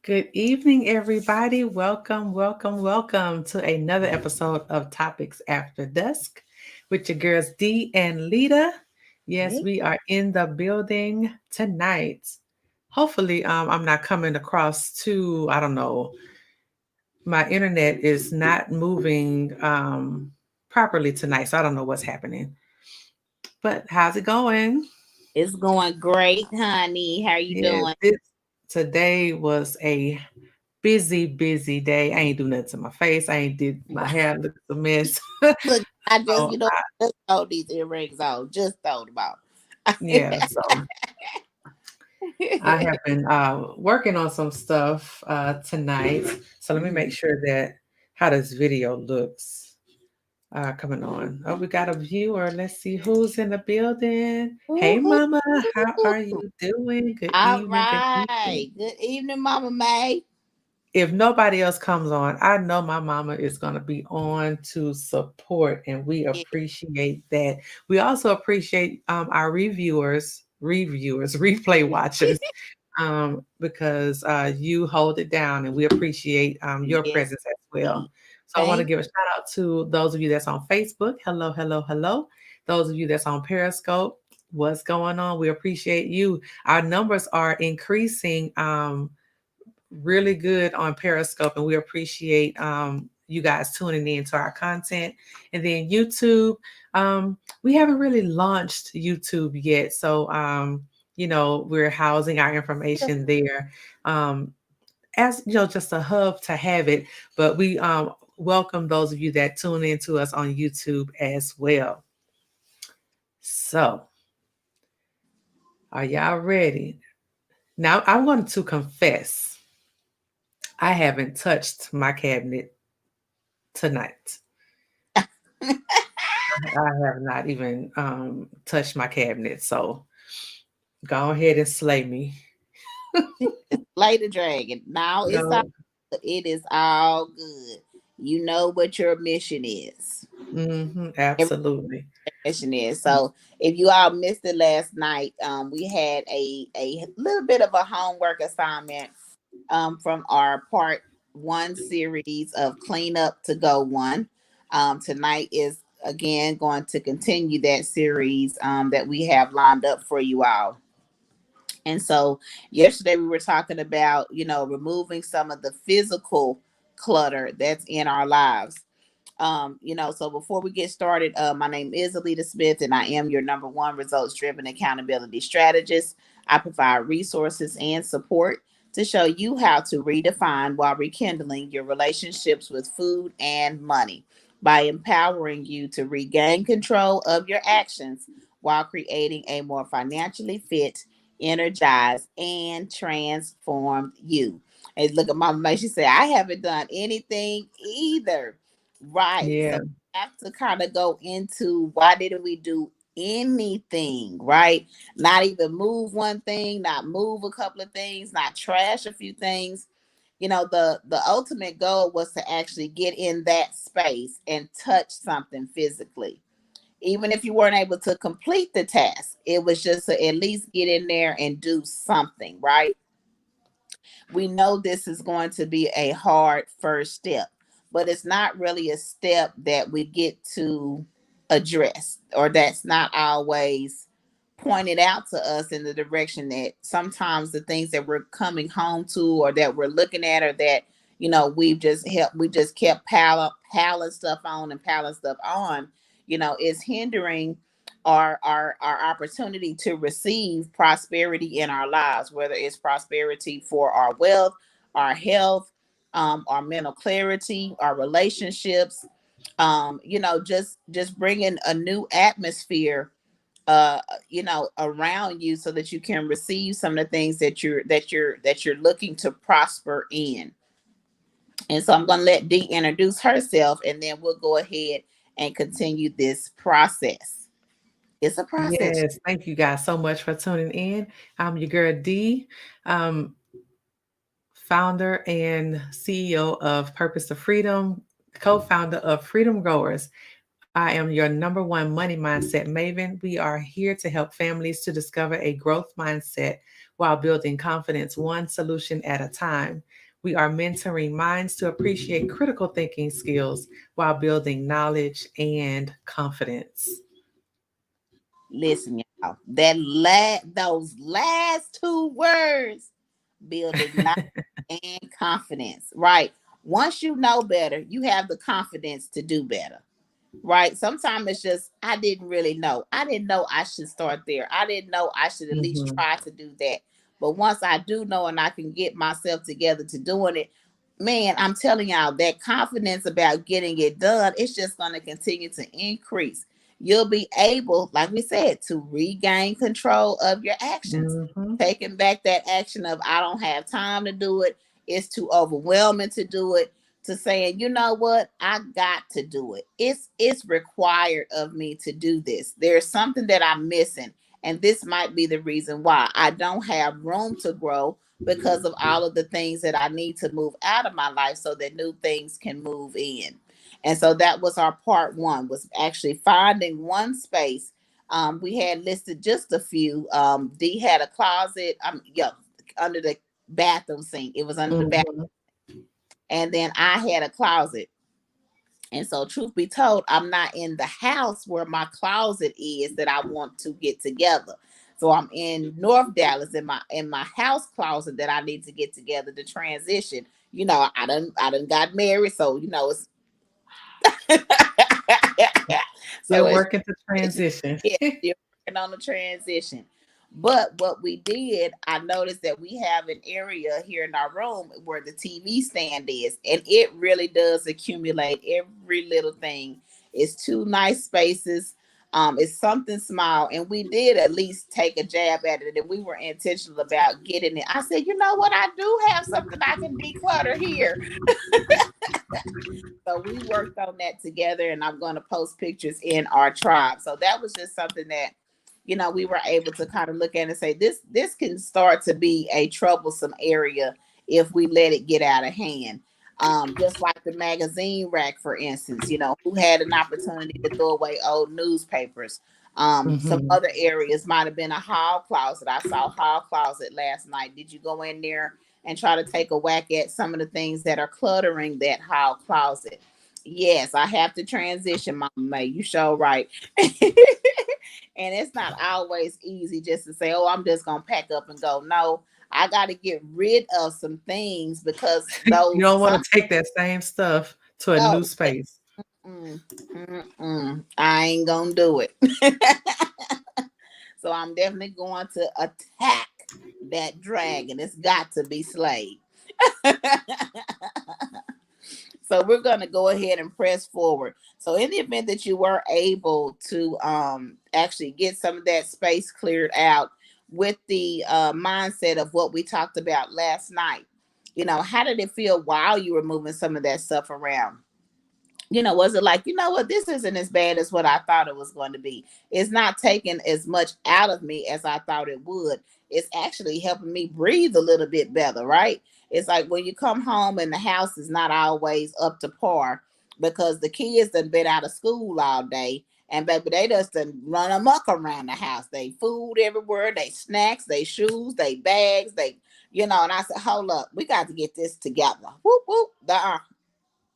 Good evening, everybody. Welcome, welcome, welcome to another episode of Topics After Dusk with your girls D and Lida. Yes, Hey, we are in the building tonight. Hopefully, I'm not coming across too, I don't know, my internet is not moving properly tonight, so I don't know what's happening. But how's it going? it's going great, honey. How you Yes, doing? today was a busy day. I ain't do nothing to my face. I ain't did my Wow. hair looks a mess. Look, I just, So just throw these earrings on. Just throw them on. yeah, so I have been working on some stuff tonight. So let me make Mhm. sure that how this video looks coming on. Oh, we got a viewer. Let's see who's in the building. Hey, Woo-hoo. Mama, how are you doing? Good All evening. Good evening. right. Good evening, Mama May. If nobody else comes on, I know my mama is going to be on to support, and we Yeah. appreciate that. We also appreciate our replay watchers, because you hold it down, and we appreciate your Yes. presence as well. So I want to Thank give a shout out to those of you that's on Facebook. Hello, hello, hello. Those of you that's on Periscope, what's going on? We appreciate you. Our numbers are increasing. Really good on Periscope, and we appreciate you guys tuning in to our content. And then YouTube, we haven't really launched YouTube yet, so we're housing our information there. Um, as you know, just a hub to have it, but we welcome those of you that tune in to us on YouTube as well. So, are y'all ready? Now, I'm going to confess, I haven't touched my cabinet tonight. you. I have not even touched my cabinet, so go ahead and slay me. Slay the dragon. Now it's all Go. good. It is all good. You know what your mission is. Absolutely. Mission is. So if you all missed it last night, we had a little bit of a homework assignment from our part 1 series of Clean Up to Go One. Tonight is again going to continue that series that we have lined up for you all. And so yesterday we were talking about, removing some of the physical clutter that's in our lives. So before we get started, my name is Alita Smith, and I am your number one results driven accountability strategist. I provide resources and support to show you how to redefine while rekindling your relationships with food and money by empowering you to regain control of your actions while creating a more financially fit, energized, and transformed you. And look at Mama May, she said, I haven't done anything either. Right. So Yeah. we have to kind of go into why didn't we do anything, right? Not even move one thing, not move a couple of things, not trash a few things. The ultimate goal was to actually get in that space and touch something physically. Even if you weren't able to complete the task, it was just to at least get in there and do something, right? We know this is going to be a hard first step, but it's not really a step that we get to address, or that's not always pointed out to us in the direction that sometimes the things that we're coming home to, or that we're looking at, or that we just kept piling stuff on and piling stuff on, is hindering our opportunity to receive prosperity in our lives, whether it's prosperity for our wealth, our health, our mental clarity, our relationships, just bringing a new atmosphere around you so that you can receive some of the things that you're looking to prosper in. And so I'm going to let Dee introduce herself, and then we'll go ahead and continue this process. It's a process. Yes. Thank you guys so much for tuning in. I'm your girl D, um, founder and CEO of Purpose to Freedom, co-founder of Freedom Growers. I am your number one money mindset maven. We are here to help families to discover a growth mindset while building confidence one solution at a time. We are mentoring minds to appreciate critical thinking skills while building knowledge and confidence. Listen, y'all, those last two words, building knowledge and confidence, right? Once you know better, you have the confidence to do better, right? Sometimes it's just, I didn't really know. I didn't know I should start there. I didn't know I should at least Mhm. try to do that. But once I do know and I can get myself together to doing it, man, I'm telling y'all that confidence about getting it done, it's just going to continue to increase. You'll be able, like we said, to regain control of your actions. Mhm. Taking back that action of I don't have time to do it, it's too overwhelming to do it, to saying, you know what, I got to do it. It's required of me to do this. There's something that I'm missing, and this might be the reason why I don't have room to grow, because of all of the things that I need to move out of my life so that new things can move in. And so that was our part one, was actually finding one space. We had listed just a few. D had a closet, yeah, under the bathroom sink. It was under the bathroom. Mhm. And then I had a closet. And so, truth be told, I'm not in the house where my closet is that I want to get together. So I'm in North Dallas in my house closet that I need to get together to transition. You know, I done got married, so you know it's so Still it's working to transition. yeah, still working on the transition. But what we did, I noticed that we have an area here in our room where the TV stand is, and it really does accumulate every little thing. It's two nice spaces. It's something small, and we did at least take a jab at it, and we were intentional about getting it. I said, you know what, I do have something I can declutter here. So we worked on that together, and I'm going to post pictures in our tribe. So that was just something that, you know, we were able to kind of look at and say, this can start to be a troublesome area if we let it get out of hand. Just like the magazine rack, for instance, you know, who had an opportunity to throw away old newspapers. Some Mhm. other areas might have been a hall closet. I saw a hall closet last night. Did you go in there and try to take a whack at some of the things that are cluttering that hall closet? Yes, I have to transition, Mama May. You sure right. And it's not always easy just to say, oh, I'm just gonna pack up and go. No, I got to get rid of some things because You those don't want some to take that same stuff to a new no, space. mm, I ain't gonna do it. So I'm definitely going to attack that dragon. It's got to be slayed. So we're going to go ahead and press forward. So in the event that you were able to actually get some of that space cleared out with the mindset of what we talked about last night, you know, how did it feel while you were moving some of that stuff around? You know, was it like, you know what, this isn't as bad as what I thought it was going to be? It's not taking as much out of me as I thought it would. It's actually helping me breathe a little bit better, right? It's like when you come home and the house is not always up to par because the kids done been out of school all day, and baby, they just done run amok around the house. They food everywhere, they snacks, they shoes, they bags, they, you know, and I said, hold up, we got to get this together. Whoop, whoop,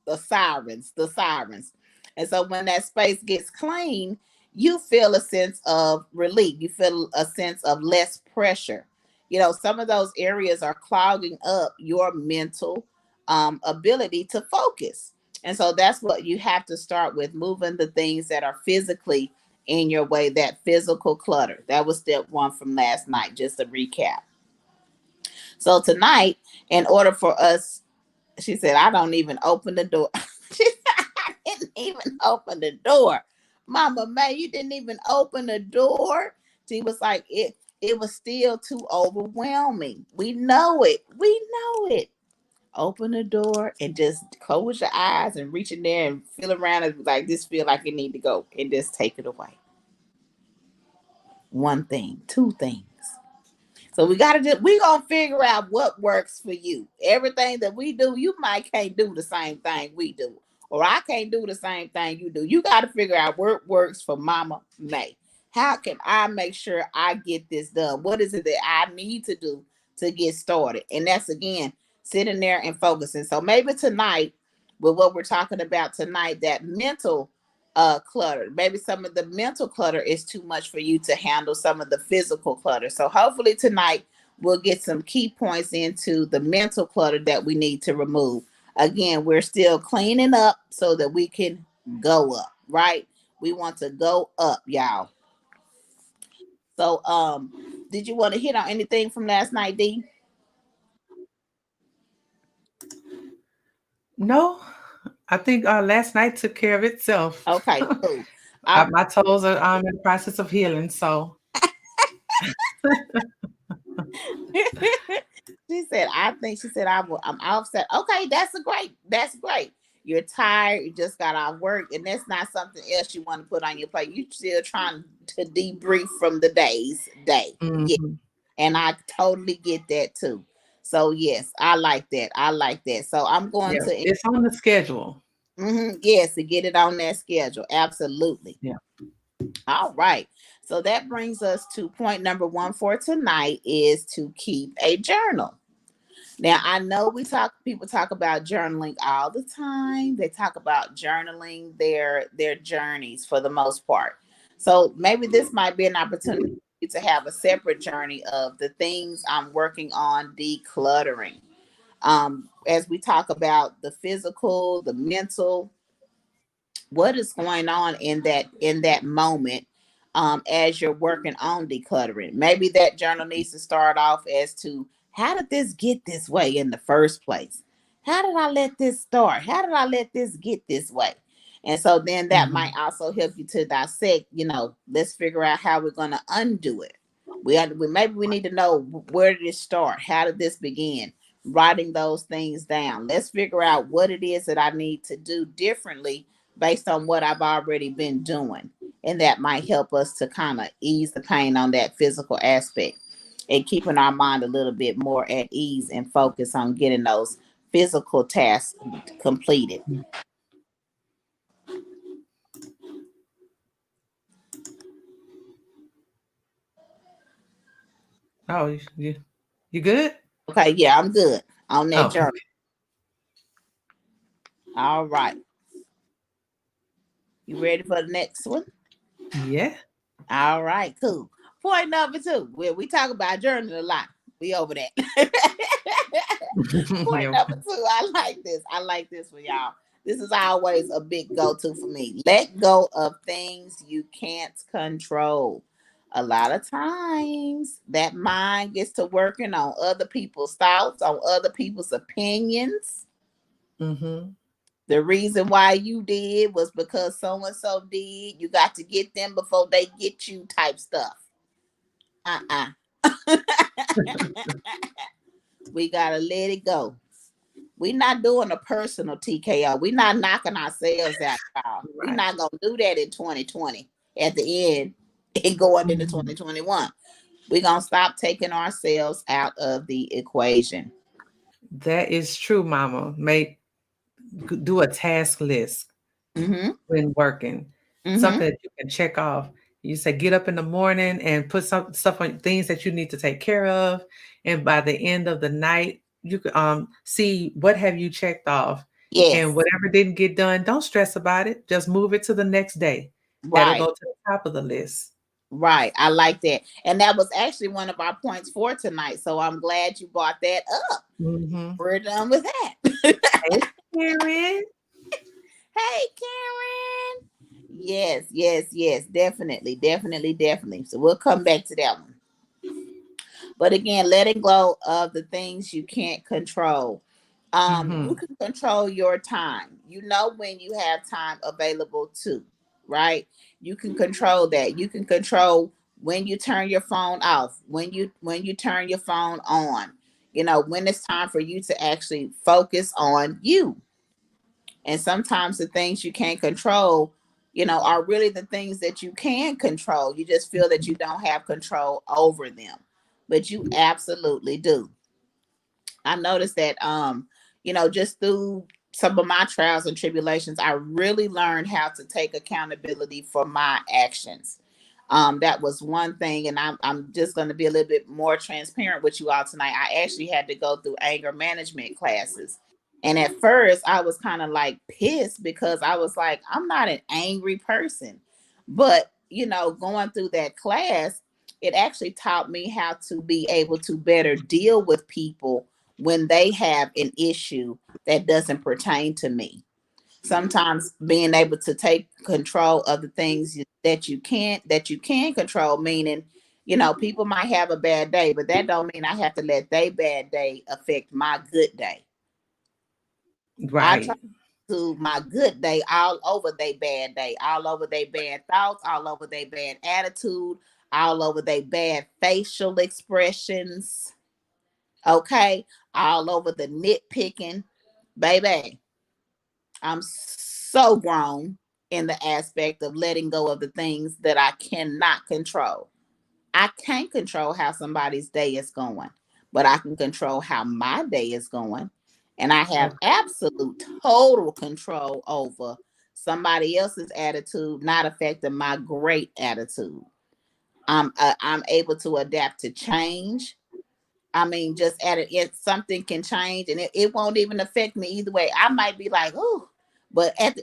the sirens, the sirens. And so when that space gets clean, you feel a sense of relief. You feel a sense of less pressure. You know, some of those areas are clogging up your mental ability to focus. And so that's what you have to start with, moving the things that are physically in your way, that physical clutter. That was step one from last night, just a recap. So tonight, in order for us, she said, I don't even open the door. She said, I didn't even open the door. Mama May, you didn't even open the door. She was like, it was still too overwhelming. We know it. We know it. Open the door and just close your eyes and reach in there and feel around and like this feel like it need to go and just take it away. One thing, two things. So we gonna figure out what works for you. Everything that we do, you might can't do the same thing we do, or I can't do the same thing you do. You got to figure out what works for Mama May. How can I make sure I get this done? What is it that I need to do to get started? And that's again sitting there and focusing. So maybe tonight, with what we're talking about tonight, that mental clutter, maybe some of the mental clutter is too much for you to handle some of the physical clutter. So hopefully tonight we'll get some key points into the mental clutter that we need to remove. Again, we're still cleaning up so that we can go up, right? We want to go up, y'all. So, did you want to hit on anything from last night, D? No, I think last night took care of itself. Okay, cool. All My toes are in the process of healing, so she said, I think she said I'm offset. Okay, that's great. You're tired, you just got off work, and that's not something else you want to put on your plate. You still trying to debrief from the day. Yeah. mhm. And I totally get that too. So yes, I like that. I like that. So I'm going Yeah, to it's on the schedule. yes, to get it on that schedule. Absolutely. Yeah. All right. So that brings us to point number one for tonight is to keep a journal. Now I know people talk about journaling all the time. They talk about journaling their journeys for the most part. So maybe this might be an opportunity to have a separate journey of the things I'm working on decluttering. As we talk about the physical, the mental, what is going on in that moment, as you're working on decluttering. Maybe that journal needs to start off as to how did this get this way in the first place? How did I let this start? How did I let this get this way? And so then that might Mhm. also help you to dissect, let's figure out how we're going to undo it. Maybe we need to know, where did it start? How did this begin? Writing those things down. Let's figure out what it is that I need to do differently based on what I've already been doing. And that might help us to kind of ease the pain on that physical aspect and keeping our mind a little bit more at ease and focus on getting those physical tasks completed. Oh, you good? Okay, yeah, I'm good on that Oh, journey. All right. You ready for the next one? yeah. All right, cool. Point number two. We talk about journaling a lot. We over that. Point Yeah. number two. I like this. I like this for y'all. This is always a big go-to for me. Let go of things you can't control. A lot of times that mind gets to working on other people's thoughts, on other people's opinions. Mhm. The reason why you did was because so and so did. You got to get them before they get you type stuff. Uh-uh. We gotta let it go. We not doing a personal TKO. We not knocking ourselves out, y'all. We Right. not gonna do that in 2020 at the end and going into Mhm. 2021. We're gonna stop taking ourselves out of the equation. That is true, Mama. Do a task list Mm-hmm. when working, Mm-hmm. something that you can check off. You say get up in the morning and put some stuff on things that you need to take care of, and by the end of the night, you can see what have you checked off, and Yes. whatever didn't get done, don't stress about it. Just move it to the next day. That'll Right. go to the top of the list. Right. I like that. And that was actually one of our points for tonight. So I'm glad you brought that up. Hmm. We're done with that. Hey, Karen. Hey, Karen. Yes, yes, yes. Definitely, definitely, definitely. So we'll come back to that one. But again, letting go of the things you can't control. You Hmm. can control your time. You know when you have time available too, right? You can control that. You can control when you turn your phone off, when you turn your phone on. When it's time for you to actually focus on you. And sometimes the things you can't control, are really the things that you can control. You just feel that you don't have control over them, but you absolutely do. I noticed that, just through some of my trials and tribulations, I really learned how to take accountability for my actions. That was one thing, and I'm just going to be a little bit more transparent with you all tonight. I actually had to go through anger management classes, and at first I was kind of like pissed because I was like, I'm not an angry person, but going through that class, it actually taught me how to be able to better deal with people when they have an issue that doesn't pertain to me. Sometimes being able to take control of the things that you can control, meaning people might have a bad day, but that don't mean I have to let their bad day affect my good day. I try Right. to my good day all over their bad day, all over their bad thoughts, all over their bad attitude, all over their bad facial expressions, okay, all over the nitpicking. Baby, I'm so grown in the aspect of letting go of the things that I cannot control. I can't control how somebody's day is going, but I can control how my day is going. And I have absolute total control over somebody else's attitude, not affecting my great attitude. I'm able to adapt to change. I mean, just at it, something can change and it won't even affect me either way. I might be like, oh, but at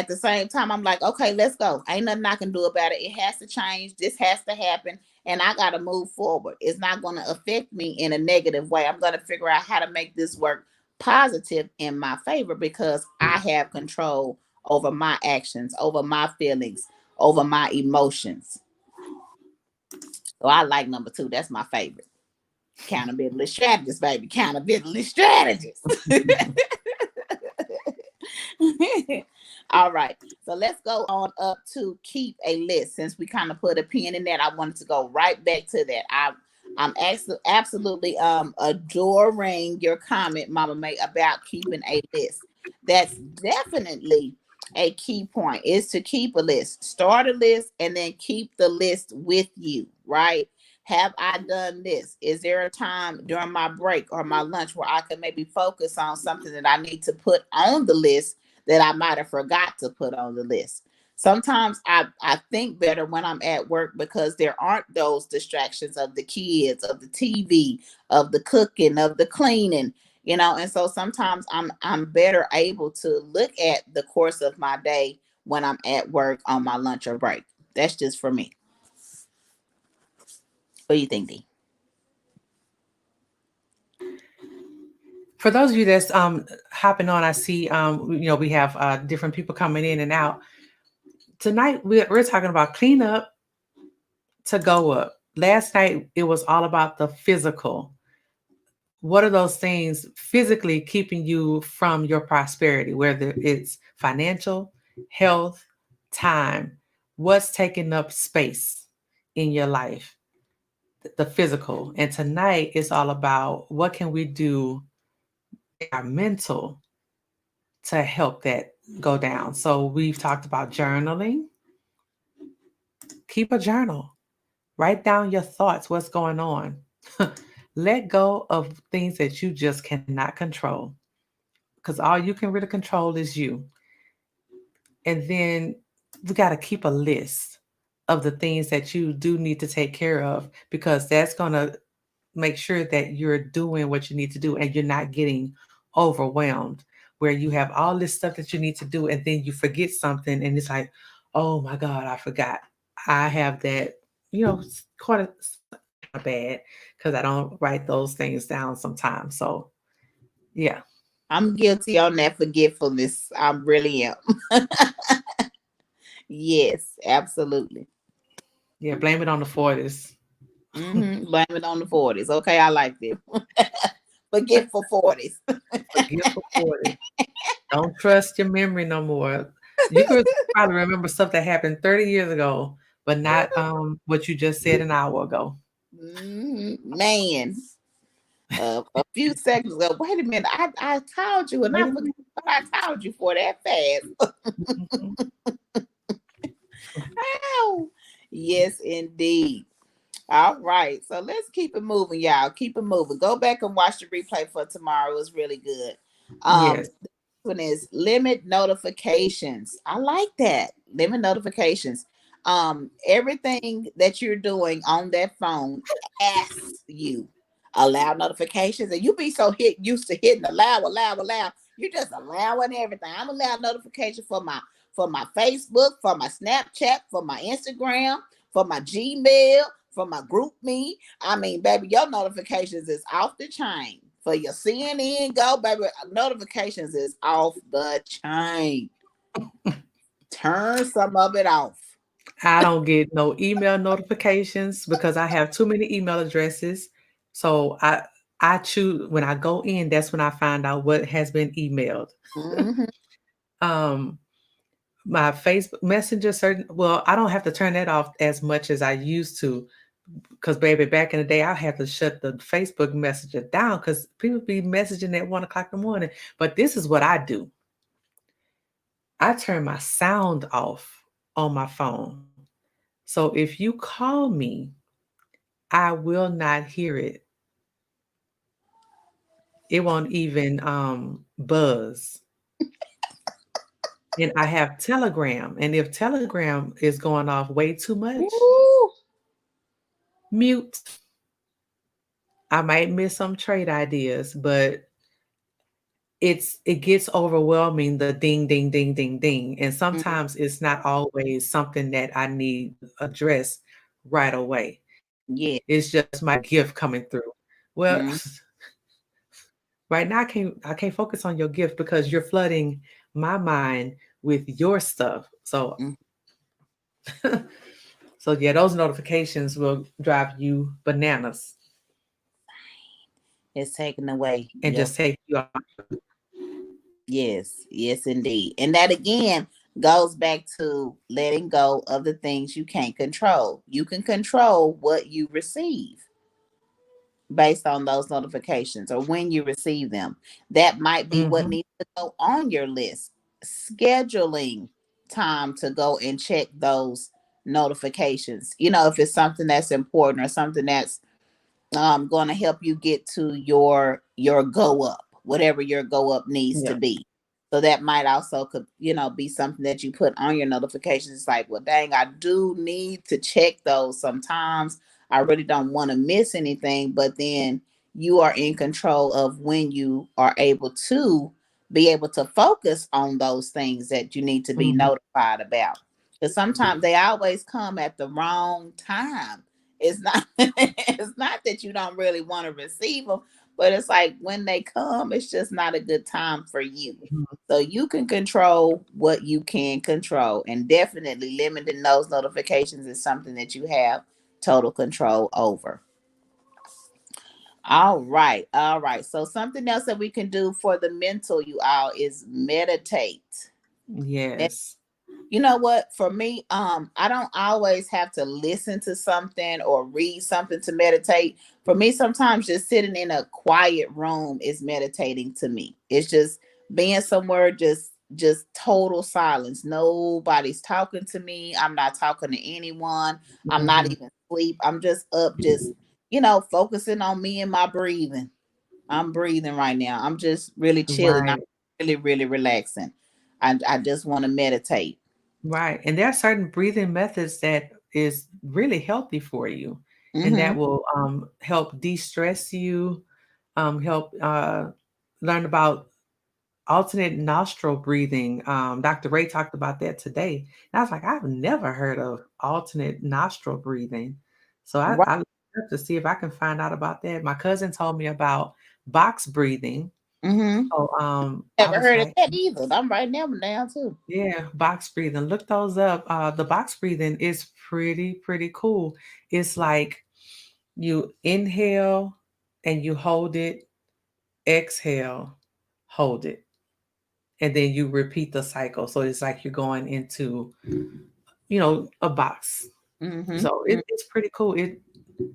the same time, I'm like, okay, let's go. Ain't nothing I can do about it. It has to change. This has to happen. And I got to move forward. It's not going to affect me in a negative way. I'm going to figure out how to make this work positive in my favor because I have control over my actions, over my feelings, over my emotions. So I like number two. That's my favorite. Accountability strategist, baby. Accountability strategist. All right. So let's go on up to keep a list. Since we kind of put a pin in that, I wanted to go right back to that. I'm absolutely adoring your comment, Mama May, about keeping a list. That's definitely a key point is to keep a list. Start a list and then keep the list with you, right? Have I done this? Is there a time during my break or my lunch where I can maybe focus on something that I need to put on the list that I might have forgot to put on the list? Sometimes I think better when I'm at work because there aren't those distractions of the kids, of the TV, of the cooking, of the cleaning, and so sometimes I'm better able to look at the course of my day when I'm at work on my lunch or break. That's just for me. What do you think, Dee? For those of you that's hopping on, I see we have different people coming in and out. Tonight we're talking about clean up to go up. Last night it was all about the physical. What are those things physically keeping you from your prosperity, whether it's financial, health, time? What's taking up space in your life? The physical. And tonight it's all about what can we do in our mental to help that go down. So we've talked about journaling. Keep a journal. Write down your thoughts, what's going on. Let go of things that you just cannot control because all you can really control is you. And then we got to keep a list of the things that you do need to take care of because that's going to make sure that you're doing what you need to do and you're not getting overwhelmed where you have all this stuff that you need to do and then you forget something and it's like, oh my God, I forgot. I have that, quite a kind of bad because I don't write those things down sometimes. So yeah, I'm guilty on that forgetfulness. I really am. Yes, absolutely. yeah, blame it on the 40s. Blame it on the 40s. Okay, I like this. Forgetful 40s. Forgive for 40. Don't trust your memory no more. You could probably remember stuff that happened 30 years ago, but not what you just said an hour ago. Man, a few seconds ago. Wait a minute. I called you and I Wait a forgot minute. what I called you for that fast. Mhm. Ow. Yes, indeed. All right. So let's keep it moving, y'all. Keep it moving. Go back and watch the replay for tomorrow. It was really good. Yes. This one is limit notifications. I like that. Limit notifications. Everything that you're doing on that phone asks you allow notifications, and you be so used to hitting allow. You're just allowing everything. I'm allow notification for my Facebook, for my Snapchat, for my Instagram, for my Gmail, for my group me. I mean, baby, your notifications is off the chain. For your CNN Go, baby, notifications is off the chain. Turn some of it off. I don't get no email notifications because I have too many email addresses. So I choose when I go in, that's when I find out what has been emailed. Hmm. Um my Facebook Messenger certain well, I don't have to turn that off as much as I used to because baby, back in the day I had to shut the Facebook Messenger down because people be messaging at 1 o'clock in the morning. But this is what I do. I turn my sound off on my phone. So if you call me, I will not hear it. It won't even buzz. And I have Telegram. And if Telegram is going off way too much, Woo. mute. I might miss some trade ideas, but it gets overwhelming the ding ding ding ding ding. And Mhm. sometimes it's not always something that I need addressed right away. Yeah. It's just my gift coming through. Well, Mhm. right now I can't focus on your gift because you're flooding my mind with your stuff. So Mhm. so yeah, those notifications will drive you bananas It's taken away. and Yep. just take you out. Yes. Yes, indeed. And that again goes back to letting go of the things you can't control. You can control what you receive based on those notifications or when you receive them. That might be what Hmm. needs to go on your list. Scheduling time to go and check those notifications. If it's something that's important or something that's going to help you get to your go up, whatever your go up needs to Yeah. be. So that might also could be something that you put on your notifications. It's like, well, dang, I do need to check those sometimes. I really don't want to miss anything, but then you are in control of when you are able to be able to focus on those things that you need to be Hmm. notified about. Because sometimes they always come at the wrong time. It's not it's not that you don't really want to receive them, but it's like when they come, it's just not a good time for you. So you can control what you can control, and definitely limiting those notifications is something that you have total control over. All right, all right. So something else that we can do for the mental you all is meditate. Yes. You know what, for me, I don't always have to listen to something or read something to meditate. For me, sometimes just sitting in a quiet room is meditating to me. It's just being somewhere, just total silence. Nobody's talking to me. I'm not talking to anyone. I'm not Hmm. even asleep. I'm just up, just focusing on me and my breathing. I'm breathing right now. I'm just really chilling. I'm Right. really, really relaxing. I just want to meditate. Right. And there are certain breathing methods that is really healthy for you and Mm-hmm. that will help de-stress you, help learn about alternate nostril breathing. Dr. Ray talked about that today. And I was like, I've never heard of alternate nostril breathing. So Right. I have to see if I can find out about that. My cousin told me about box breathing. Mm-hmm. So I Never was heard of like, that either. I'm writing them down too. yeah, box breathing. Look those up. The box breathing is pretty cool. It's like you inhale and you hold it, exhale, hold it, and then you repeat the cycle. So it's like you're going into, a box. Mm-hmm. So it's pretty cool. It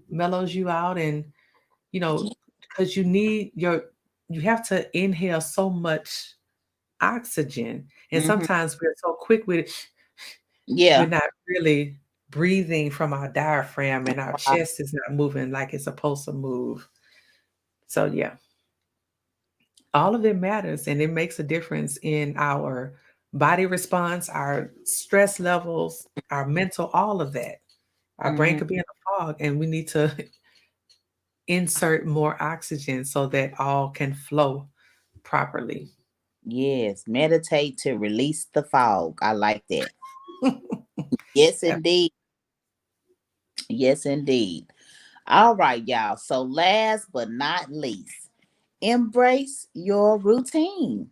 mellows you out, and you know, because you have to inhale so much oxygen, and Mm-hmm. sometimes we're so quick with it. We're Yeah. not really breathing from our diaphragm and our chest is not moving like it's supposed to move. So yeah, all of it matters and it makes a difference in our body response, our stress levels, our mental, all of that. Our brain Mm-hmm. could be in a fog, and we need to insert more oxygen so that all can flow properly. Yes, meditate to release the fog. I like that. Yes, indeed. Yes, indeed. All right, y'all. So, last but not least, embrace your routine.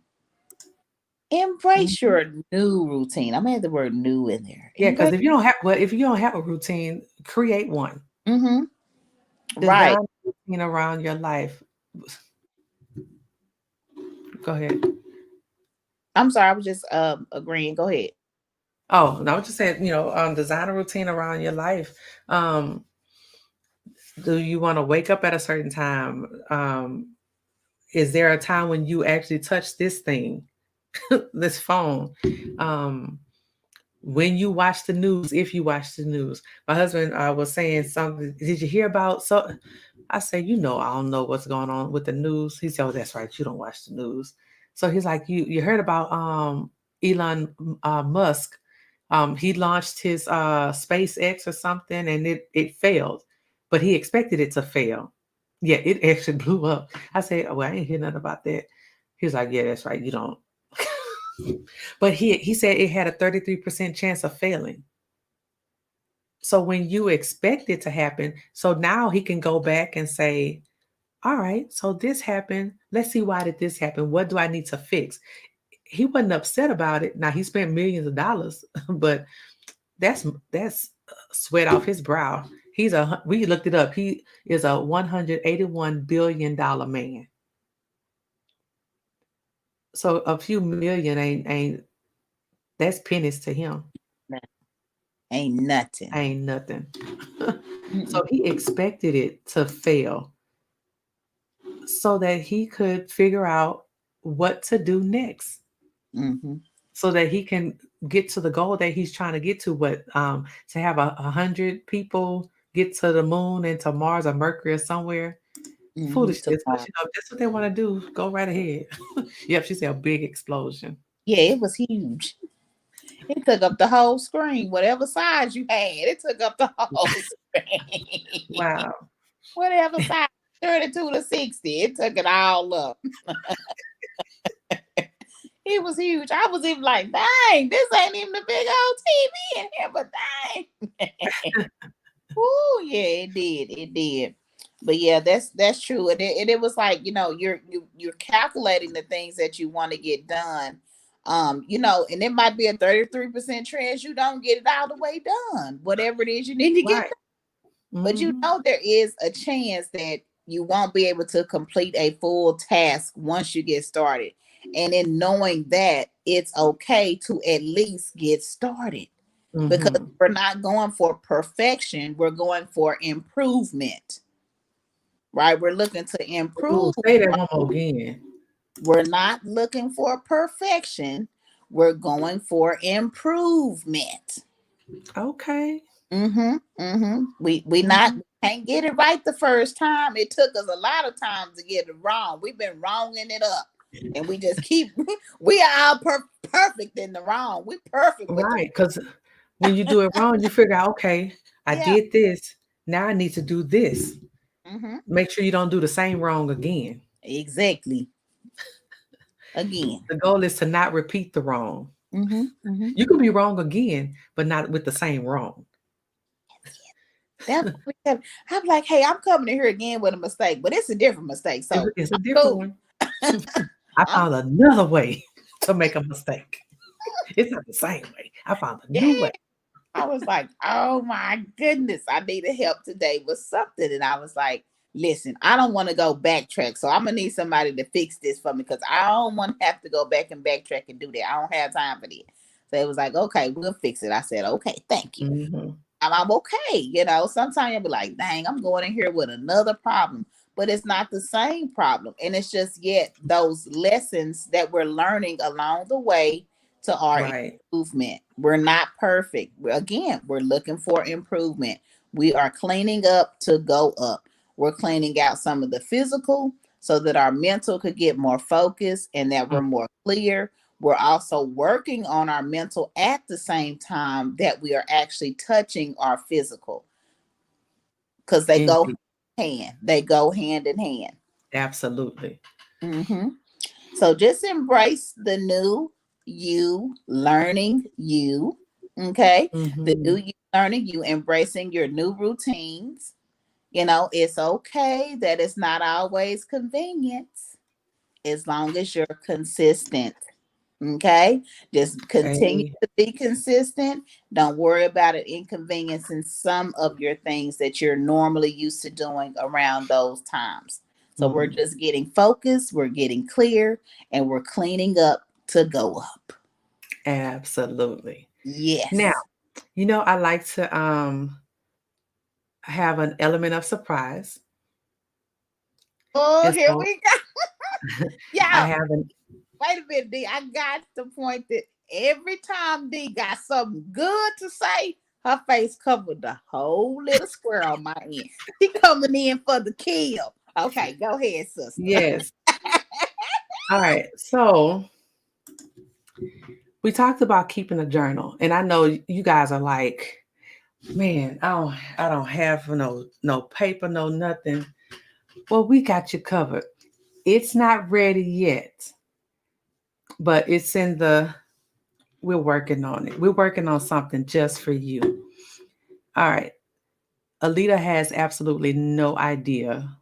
Embrace Mhm. your new routine. I'm gonna add the word new in there. Yeah, because Embrace. if you don't have, well, if you don't have a routine, create one. Mm-hmm. Right. Design a routine around your life. Go ahead. I'm sorry. I was just agreeing. Go ahead. Oh, and I was just saying, design a routine around your life. Um, do you want to wake up at a certain time? Is there a time when you actually touch this thing, this phone? Um, when you watch the news, if you watch the news. My husband was saying something. Did you hear about so? I say, I don't know what's going on with the news. He said, oh, that's right, you don't watch the news. So he's like, you heard about Elon Musk? He launched his SpaceX or something, and it failed, but he expected it to fail. Yeah, it actually blew up. I said, oh, well, I ain't hear nothing about that. He was like, yeah, that's right, you don't. But he said it had a 33% chance of failing. So when you expect it to happen, so now he can go back and say, all right, so this happened. Let's see, why did this happen? What do I need to fix? He wasn't upset about it. Now he spent millions of dollars, but that's sweat off his brow. We looked it up. He is a $181 billion man. So a few million ain't that's pennies to him. Nah, ain't nothing. Ain't nothing. Mm-mm. So he expected it to fail so that he could figure out what to do next, Mm-hmm. so that he can get to the goal that he's trying to get to. What to have 100 people get to the moon and to Mars or Mercury or somewhere. Mm-hmm. Foolishness, but if that's what they want to do, go right ahead. Yep, she said a big explosion. Yeah, it was huge. It took up the whole screen, whatever size you had. It took up the whole screen. Wow. Whatever size, 32 to 60, it took it all up. It was huge. I was even like, dang, this ain't even a big old TV in here, but dang. Ooh, yeah, it did. It did. But yeah, that's true. And it was like, you're calculating the things that you want to get done. And it might be a 33% chance you don't get it all the way done. Whatever it is you need to get. Right. But Hmm. there is a chance that you won't be able to complete a full task once you get started. And in knowing that, it's okay to at least get started, because Hmm. we're not going for perfection, we're going for improvement, right? We're looking to Ooh, improve. say that one more again. We're not looking for perfection, we're going for improvement. Okay. Mm-hmm. Mm-hmm. We not Hmm. can't get it right the first time. It took us a lot of times to get it wrong. We've been wronging it up, and we just keep. We are all perfect in the wrong. We perfect with the Right. Because when you do it wrong, you figure out, okay, I yeah. did this. Now I need to do this. Mm-hmm. Make sure you don't do the same wrong again. Exactly. Again. The goal is to not repeat the wrong. Mm-hmm. Mm-hmm. You could be wrong again, but not with the same wrong. That's what we have. I'm like, hey, I'm coming in here again with a mistake, but it's a different mistake. So It's a I'm different cool. one. I I'm found another way to make a mistake. It's not the same way. I found a new yeah. way. I was like, oh my goodness, I needed help today with something. And I was like, listen, I don't want to go backtrack. So I'm gonna need somebody to fix this for me, because I don't want to have to go back and backtrack and do that. I don't have time for that. So it was like, okay, we'll fix it. I said, okay, thank you. Hmm. I'm okay. Sometimes you'll be like, dang, I'm going in here with another problem, but it's not the same problem. And it's just yet those lessons that we're learning along the way to our Right. improvement. We're not perfect. Again, we're looking for improvement. We are cleaning up to go up. We're cleaning out some of the physical so that our mental could get more focused and that we're more clear. we're also working on our mental at the same time that we are actually touching our physical, because Indeed. they go hand in hand. Absolutely. Hmm. So just embrace the new you, learning you. Okay. The new Hmm. you, learning you, embracing your new routines. It's okay that it's not always convenient as long as you're consistent. Okay. Just continue Hey. to be consistent. Don't worry about it inconveniencing some of your things that you're normally used to doing around those times. So we're Mhm. just getting focused, we're getting clear, and we're cleaning up to go up. Absolutely. Now, Yes. I like to have an element of surprise. Oh, And here so we go. I Yeah. have an Wait a minute, D. I got the point that every time D got something good to say, her face covered the whole little square on my end. She coming in for the kill. Okay, go ahead, sister. yes. All right. So we talked about keeping a journal, and I know you guys are like, man, I don't have no paper, no nothing. Well, we got you covered. It's not ready yet, but it's in the we're working on it. We're working on something just for you. All right. Alita has absolutely no idea.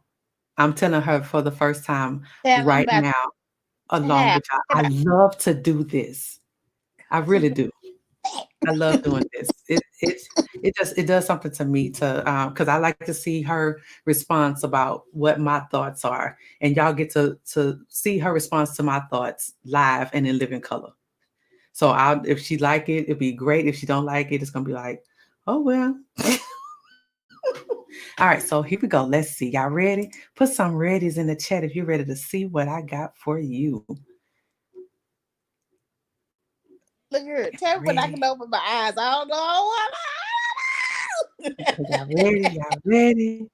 I'm telling her for the first time Tell them right about now, the along house. with y'all. I love to do this. I really do. I love doing this. It does something to me to because I like to see her response about what my thoughts are, and y'all get to see her response to my thoughts live and in living color. So if she like it, it'd be great. If she don't like it, it's gonna be like, oh well. All right, so here we go. Let's see. Y'all ready? Put some readies in the chat if you're ready to see what I got for you. Look here. Y'all Tell me when I ready? can open my eyes. I don't know. Okay, y'all ready? Y'all ready?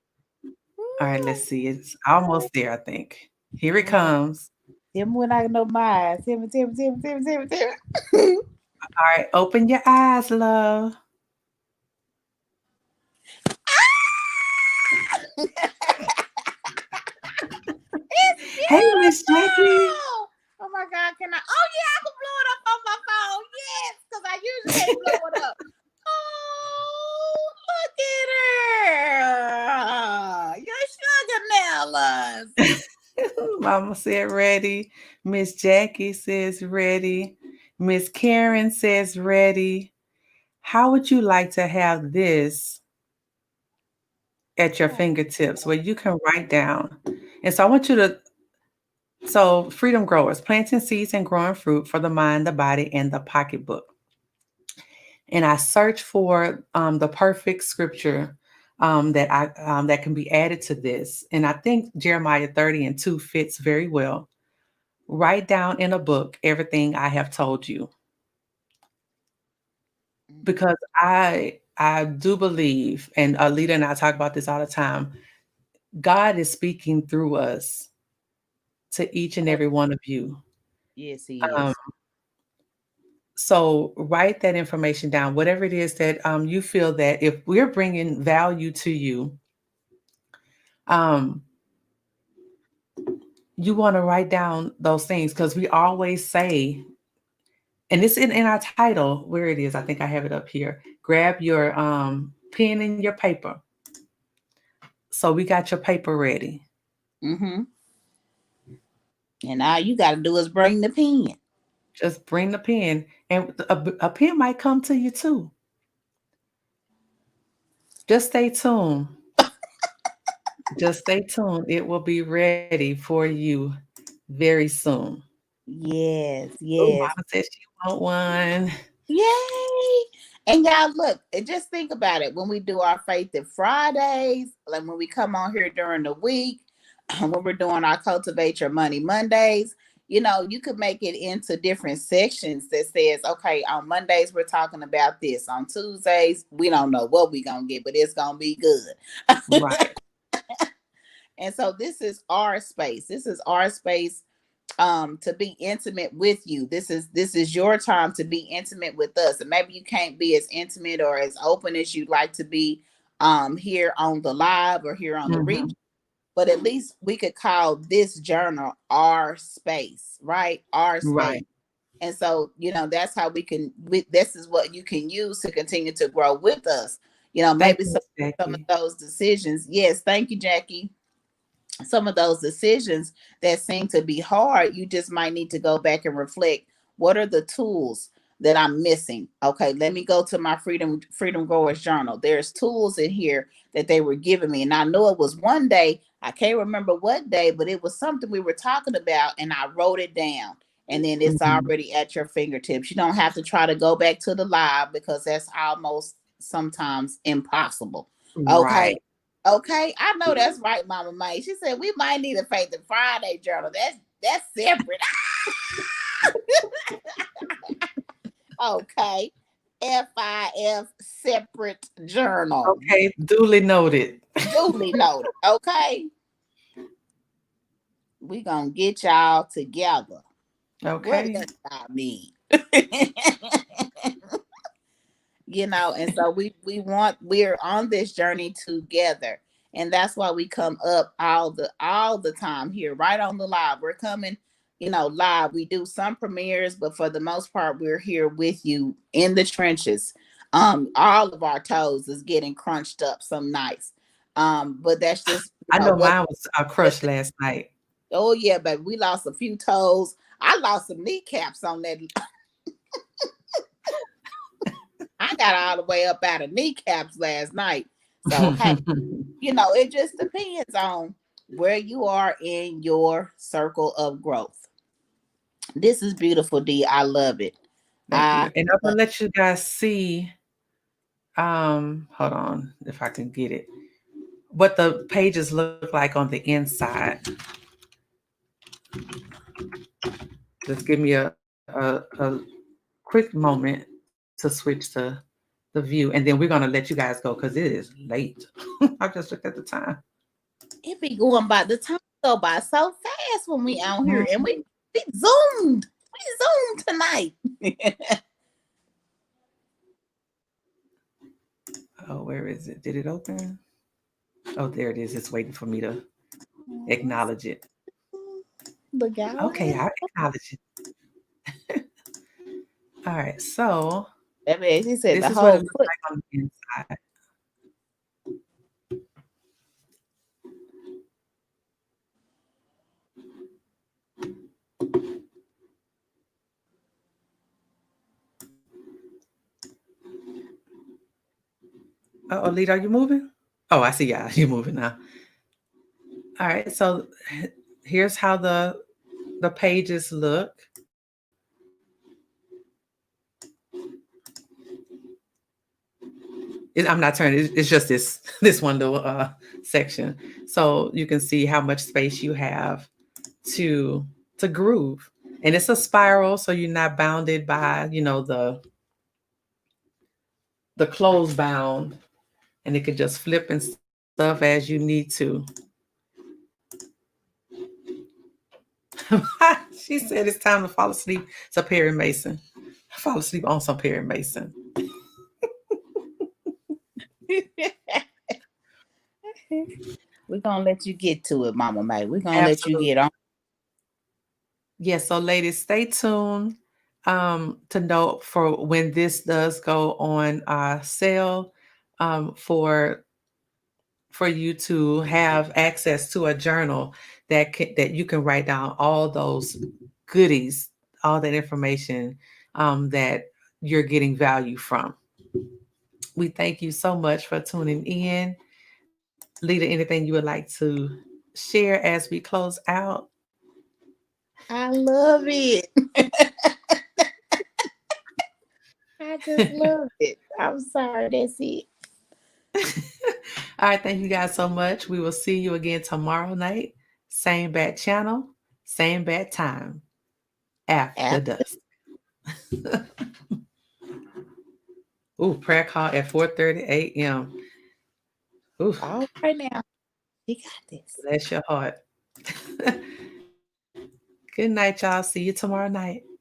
All right, let's see. It's almost there, I think. Here it comes. Tell me when I can open my eyes. Tell me. All right, open your eyes, love. It's Hey, Miss Jackie. beautiful. Oh my God, can I? Oh yeah, I can blow it up on my phone. Yes, because I usually can't blow it up. Oh, look at her. Your sugar melons. Mama said ready. Miss Jackie says ready. Miss Karen says ready. How would you like to have this at your fingertips where you can write down? And so I want you to, so Freedom Growers, planting seeds and growing fruit for the mind, the body, and the pocketbook. And I search for the perfect scripture that can be added to this. And I think Jeremiah 30:2 fits very well. Write down in a book everything I have told you, because I do believe, and Alita and I talk about this all the time. God is speaking through us to each and every one of you. Yes, he Um, is. so write that information down, whatever it is that you feel that if we're bringing value to you, um, you want to write down those things because we always say, and it's in our title where it is. I think I have it up here. Grab your pen and your paper. So we got your paper ready. Mm-hmm. And all you got to do is bring the pen. Just bring the pen, and a pen might come to you too. Just stay tuned. Just stay tuned. It will be ready for you very soon. Yes, Oh, yes. Mama said she want one. Yay! And y'all look, and just think about it when we do our Faith and Fridays, like when we come on here during the week, when we're doing our Cultivate Your Money Mondays, you could make it into different sections that says, okay, on Mondays we're talking about this. On Tuesdays, we don't know what we're gonna get, but it's gonna be good. Right. And so this is our space. This is our space to be intimate with you. This is your time to be intimate with us. And maybe you can't be as intimate or as open as you'd like to be here on the live or here on the replay, Mhm. but at least we could call this journal our space, right? Our space. Right. And so, that's how this is what you can use to continue to grow with us. Thank Maybe you, Miss some of Jackie. those decisions. Yes, thank you, Jackie. Some of those decisions that seem to be hard, you just might need to go back and reflect. What are the tools that I'm missing? Okay, let me go to my Freedom Growers Journal. There's tools in here that they were giving me, and I know it was one day. I can't remember what day, but it was something we were talking about, and I wrote it down. And then it's Mhm. already at your fingertips. You don't have to try to go back to the live because that's almost sometimes impossible. Okay, Right. okay, I know that's right, Mama May. She said we might need a Faith and Friday journal. That's separate. Okay, FIF separate journal. Okay, duly noted. Duly noted. Okay, we gonna get y'all together. What Okay. does that mean? And so we're on this journey together, and that's why we come up all the time here, right on the live. We're coming, live. We do some premieres, but for the most part we're here with you in the trenches. All of our toes is getting crunched up some nights, but that's just I know what. mine was crushed last night. Oh yeah, baby, we lost a few toes. I lost some kneecaps on that. I got all the way up out of kneecaps last night. So hey, it just depends on where you are in your circle of growth. This is beautiful, D. I love it. Thank you. I And I'm gonna let you guys see. Hold on if I can get it. What the pages look like on the inside. Just give me a quick moment to switch to the view, and then we're gonna let you guys go because it is late. I just looked at the time. it be going by the time go by so fast when we out here, and Mhm. we zoomed. We zoomed tonight. Oh, where is it? Did it open? Oh, there it is. It's waiting for me to acknowledge it. Look out. Okay, I acknowledge it. All right, so Baby, she said this the is what it whole looks foot. like on the inside. Oh, Lida, are you moving? Oh, I see. Yeah, you're moving now. All right, so here's how the pages look. I'm not turning. It's just this this one little section, so you can see how much space you have to to groove. And it's a spiral, so you're not bounded by the closed bound, and it could just flip and stuff as you need to. She said it's time to fall asleep. It's a Perry Mason. Fall asleep on some Perry Mason. We're gonna let you get to it, Mama May. We're gonna let you Absolutely. get on. Yes, so ladies, stay tuned to know for when this does go on sale, for you to have access to a journal that you can write down all those goodies, all that information that you're getting value from. We thank you so much for tuning in. Lita, anything you would like to share as we close out? I love it. I just love it. I'm sorry, that's it. All right, thank you guys so much. We will see you again tomorrow night. Same bad channel, same bad time after After. dusk. Ooh, prayer call at 4:30 a.m. Ooh, All right now. You got this. bless your heart. Good night, y'all. See you tomorrow night.